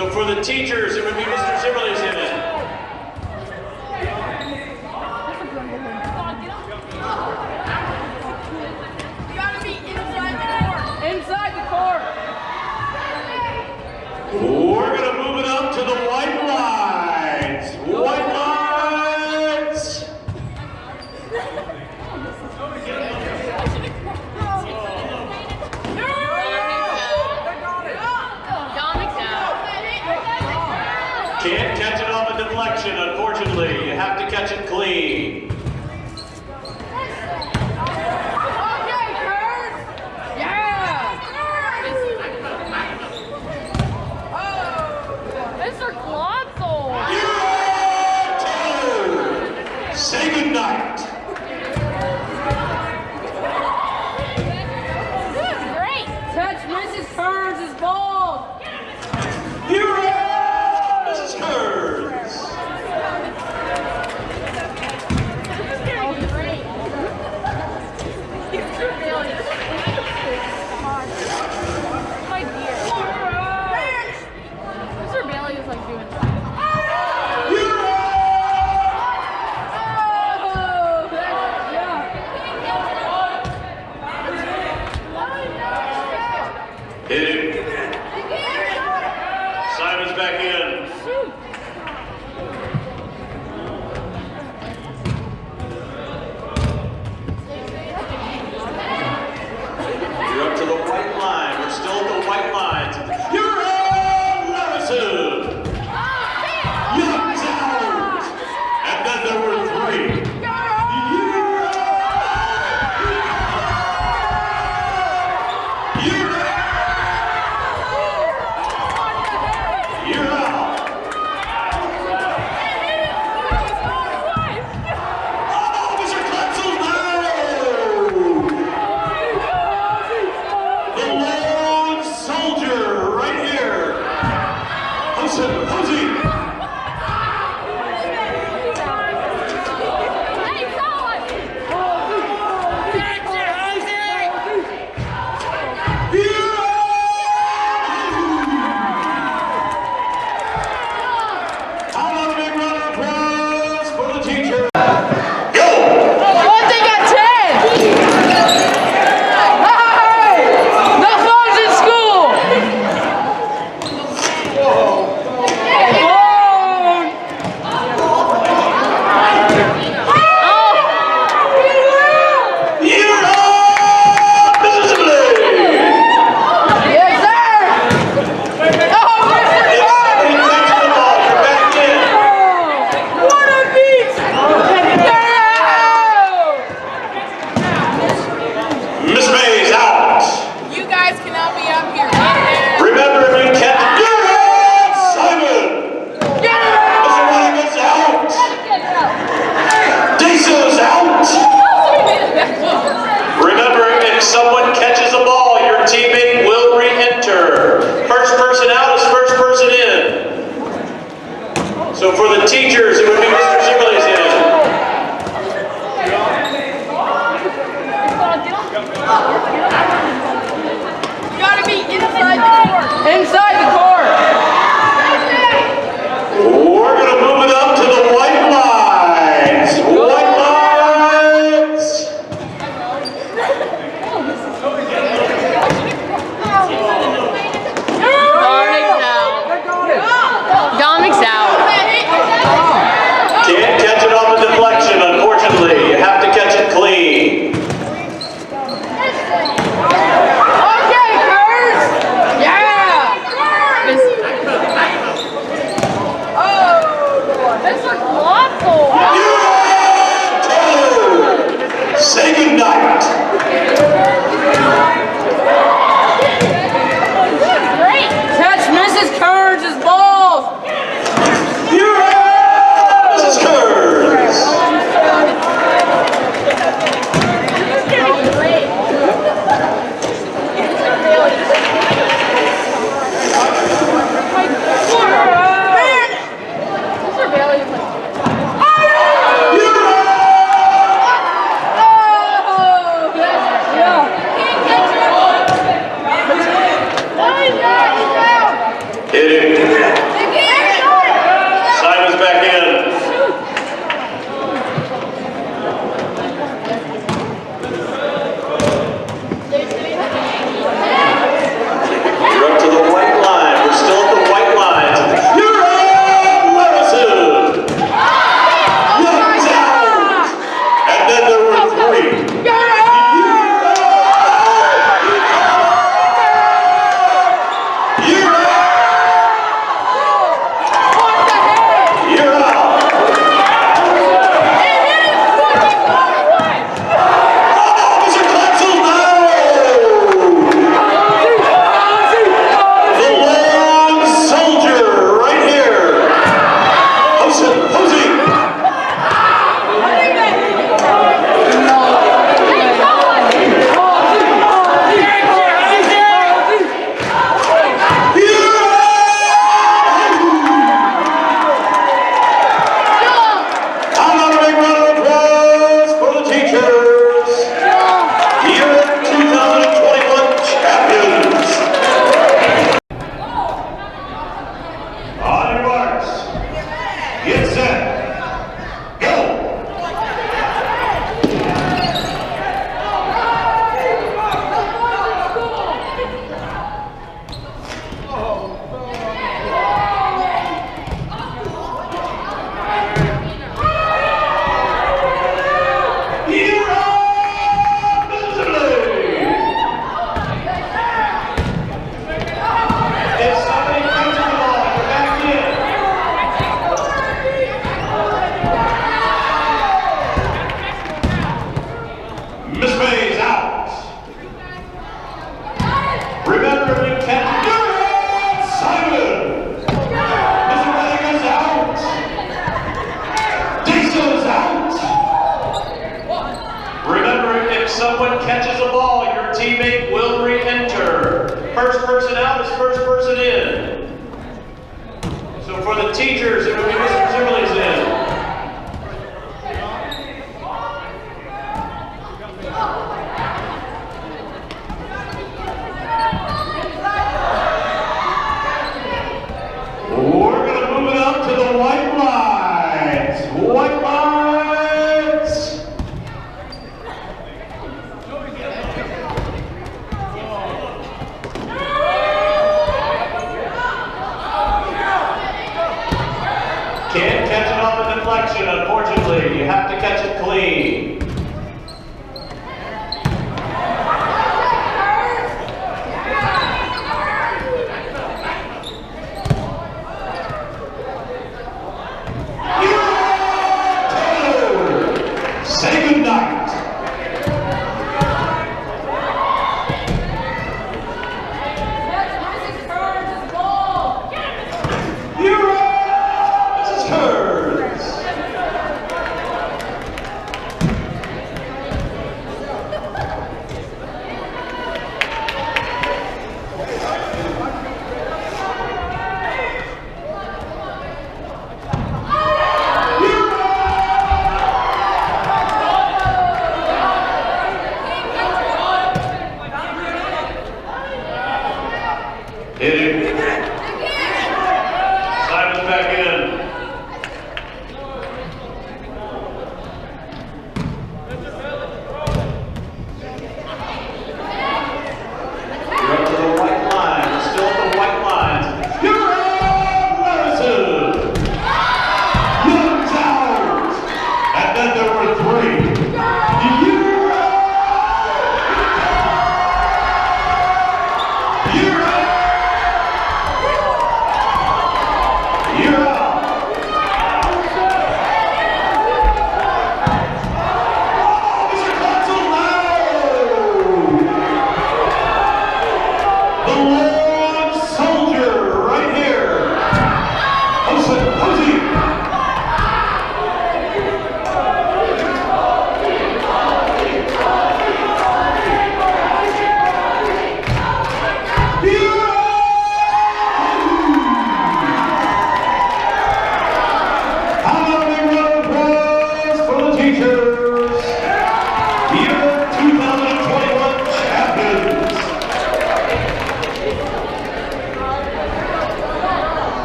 So for the teachers, it would be Mr. Zimmerly's in it. You gotta be inside the court. Inside the court. We're gonna move it up to the white lines. White lines. Can't catch it off a deflection, unfortunately. You have to catch it clean. Okay, Kurt. Yeah. Oh, Mr. Glotzel. Yeah! Say goodnight. This is great. Touch Mrs. Kearns' ball. You're out, Mrs. Kearns. My dear. Mr. Bailey is like doing that. You're out. Oh, that's Hit him. Simon's back in. You're up to the white line. We're still at the white lines. You're out, Levison. Young's out. And then there were three. You're out. You're out. You're out. Oh, Mr. Kletzel, no! The lone soldier, right here. Hosey. Hey, someone! How about a big round of applause for the teacher? Go! One thing at 10! Hey! No phones in school! You're up, Mrs. Blake! Yes, sir! Oh, It's Mr. somebody catching the ball. You're back in. What a beat! Miss May's out. You guys cannot be up here. Right Remember, if you catch it, you're out, Simon. Mr. Williams out. Desa's out. Remember, if someone catches a ball, your teammate will re-enter. First person out is first person in. So for the teachers, it would be Mr. Zimmerly's in. You gotta be inside the court. Inside the court. We're going to move it up to the white lines. White lines. Dominic's out. Can't catch Hitting. Simon's back in. You're up to the white line. We're still at the white line. You're on, Levison. Knocked out. And then there were three. Someone catches a ball, your teammate will re-enter. First person out is first person in. So for the teachers, it would be Mr. Zimmerly's in. We're going to move it up to the white lines. White lines. Can't catch it on the deflection, unfortunately. You have to catch it clean. Say goodnight. Hitting. Simon's back in. You're up to the white line. We're still at the white lines. You're on, Levison. Knocked out. And then there were three. You're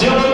Dylan